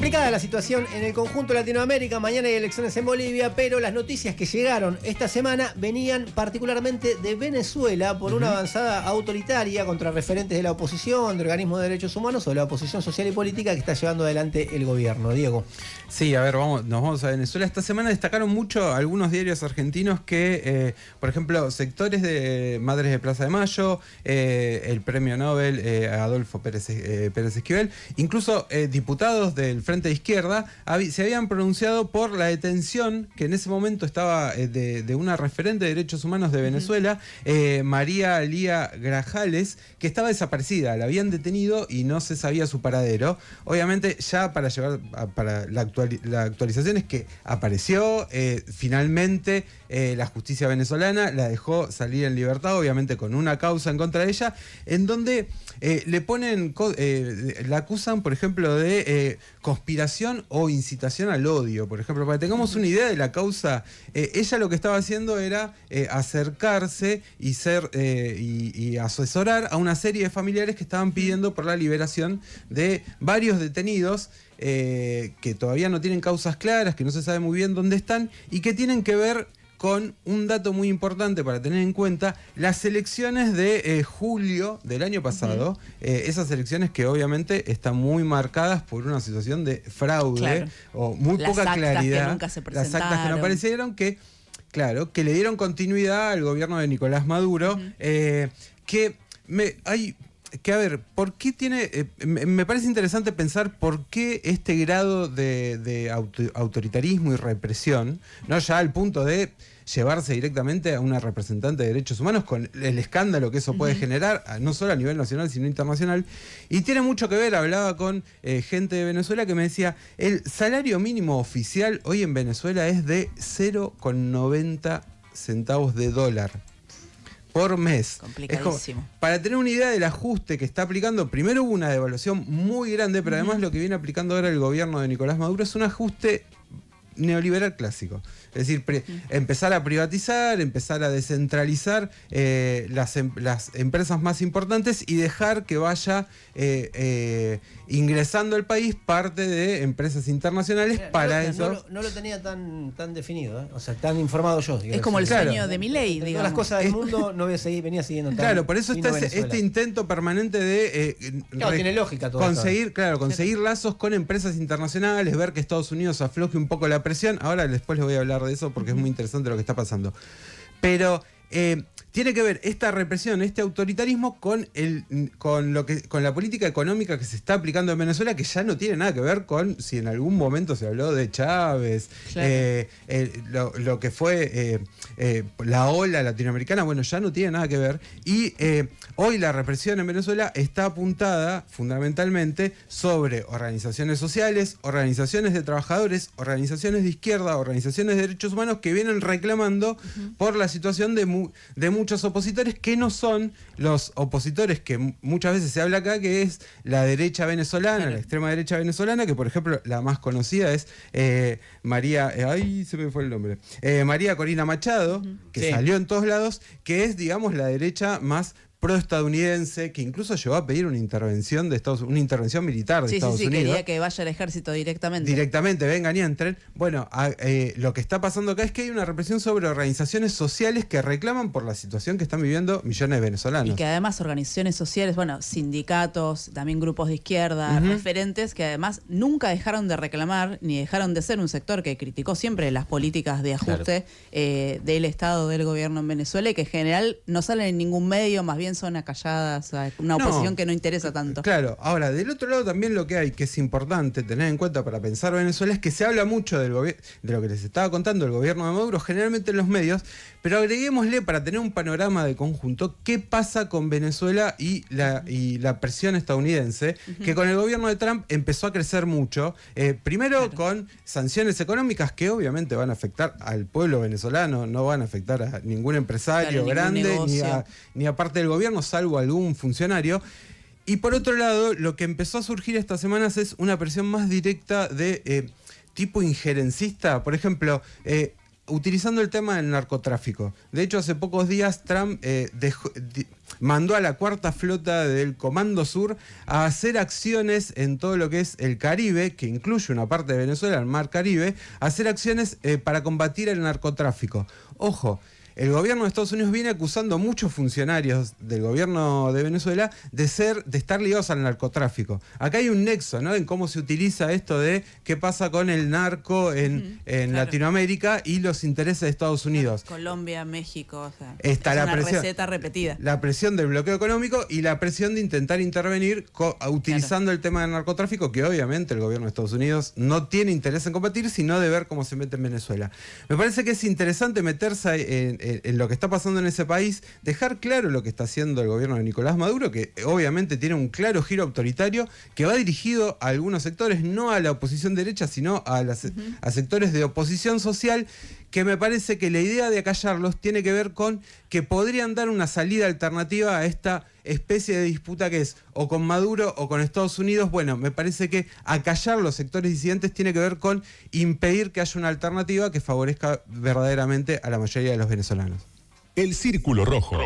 Complicada la situación en el conjunto de Latinoamérica. Mañana hay elecciones en Bolivia, pero las noticias que llegaron esta semana venían particularmente de Venezuela por una avanzada autoritaria contra referentes de la oposición, de organismos de derechos humanos o de la oposición social y política que está llevando adelante el gobierno. Diego. Sí, a ver, nos vamos a Venezuela. Esta semana destacaron mucho algunos diarios argentinos que, por ejemplo, sectores de Madres de Plaza de Mayo, el premio Nobel Adolfo Pérez Esquivel, incluso diputados del Frente de Izquierda se habían pronunciado por la detención que en ese momento estaba de una referente de derechos humanos de Venezuela, María Lía Grajales, que estaba desaparecida, la habían detenido y no se sabía su paradero. Obviamente ya para la actualización es que apareció finalmente la justicia venezolana, la dejó salir en libertad, obviamente con una causa en contra de ella, en donde le ponen, la acusan, por ejemplo, de conspiración o incitación al odio. Por ejemplo, para que tengamos una idea de la causa, ella lo que estaba haciendo era acercarse y asesorar a una serie de familiares que estaban pidiendo por la liberación de varios detenidos que todavía no tienen causas claras, que no se sabe muy bien dónde están y que tienen que ver con un dato muy importante para tener en cuenta: las elecciones de julio del año pasado, esas elecciones que obviamente están muy marcadas por una situación de fraude, claro, o muy poca claridad, que nunca se presentaron, las actas que no aparecieron, que claro, que le dieron continuidad al gobierno de Nicolás Maduro, a ver, ¿por qué tiene? Me parece interesante pensar por qué este grado de autoritarismo y represión, no ya al punto de llevarse directamente a una representante de derechos humanos, con el escándalo que eso puede generar, no solo a nivel nacional, sino internacional. Y tiene mucho que ver, hablaba con gente de Venezuela que me decía, el salario mínimo oficial hoy en Venezuela es de 0,90 centavos de dólar por mes. Complicadísimo. Para tener una idea del ajuste que está aplicando, primero hubo una devaluación muy grande, pero además lo que viene aplicando ahora el gobierno de Nicolás Maduro es un ajuste neoliberal clásico. Es decir, empezar a privatizar, empezar a descentralizar las empresas más importantes y dejar que vaya ingresando al país parte de empresas internacionales. No lo tenía tan definido, o sea, tan informado yo. Es como el sueño de Milei, digamos. Todas las cosas del mundo venía siguiendo tan. Claro, por eso está este intento permanente de tiene lógica todo conseguir lazos con empresas internacionales, ver que Estados Unidos afloje un poco la presión. Ahora después les voy a hablar de eso porque es muy interesante lo que está pasando. Pero tiene que ver esta represión, este autoritarismo con la política económica que se está aplicando en Venezuela, que ya no tiene nada que ver con si en algún momento se habló de Chávez, claro, lo que fue la ola latinoamericana. Bueno, ya no tiene nada que ver. Y hoy la represión en Venezuela está apuntada fundamentalmente sobre organizaciones sociales, organizaciones de trabajadores, organizaciones de izquierda, organizaciones de derechos humanos que vienen reclamando por la situación de muchos opositores que no son los opositores que muchas veces se habla acá, que es la derecha venezolana, claro, la extrema derecha venezolana, que por ejemplo la más conocida es María, se me fue el nombre, María Corina Machado, que salió en todos lados, que es, digamos, la derecha más proestadounidense, que incluso llegó a pedir una intervención una intervención militar de Estados Unidos. Quería que vaya el ejército directamente. Directamente, vengan y entren. Bueno, lo que está pasando acá es que hay una represión sobre organizaciones sociales que reclaman por la situación que están viviendo millones de venezolanos. Y que además organizaciones sociales, sindicatos, también grupos de izquierda, referentes, que además nunca dejaron de reclamar, ni dejaron de ser un sector que criticó siempre las políticas de ajuste del Estado, del gobierno en Venezuela, y que en general no salen en ningún medio, más bien son acalladas, una oposición que no interesa tanto. Claro, ahora, del otro lado también lo que hay, que es importante tener en cuenta para pensar Venezuela, es que se habla mucho de lo que les estaba contando el gobierno de Maduro, generalmente en los medios, pero agreguémosle, para tener un panorama de conjunto, qué pasa con Venezuela y la presión estadounidense, que con el gobierno de Trump empezó a crecer mucho, primero con sanciones económicas que obviamente van a afectar al pueblo venezolano, no van a afectar a ningún empresario grande, ni a parte del gobierno, salvo algún funcionario. Y por otro lado, lo que empezó a surgir estas semanas es una presión más directa de tipo injerencista. Por ejemplo, utilizando el tema del narcotráfico. De hecho, hace pocos días Trump mandó a la cuarta flota del Comando Sur a hacer acciones en todo lo que es el Caribe, que incluye una parte de Venezuela, el Mar Caribe, hacer acciones para combatir el narcotráfico. Ojo, el gobierno de Estados Unidos viene acusando a muchos funcionarios del gobierno de Venezuela de estar ligados al narcotráfico. Acá hay un nexo, ¿no?, en cómo se utiliza esto de qué pasa con el narco en Latinoamérica y los intereses de Estados Unidos. Colombia, México, o sea, está es la una presión, receta repetida. La presión del bloqueo económico y la presión de intentar intervenir utilizando el tema del narcotráfico, que obviamente el gobierno de Estados Unidos no tiene interés en combatir, sino de ver cómo se mete en Venezuela. Me parece que es interesante meterse en lo que está pasando en ese país, dejar claro lo que está haciendo el gobierno de Nicolás Maduro, que obviamente tiene un claro giro autoritario que va dirigido a algunos sectores, no a la oposición derecha, sino a sectores de oposición social, que me parece que la idea de acallarlos tiene que ver con que podrían dar una salida alternativa a esta especie de disputa que es o con Maduro o con Estados Unidos. Bueno, me parece que acallar los sectores disidentes tiene que ver con impedir que haya una alternativa que favorezca verdaderamente a la mayoría de los venezolanos. El Círculo Rojo.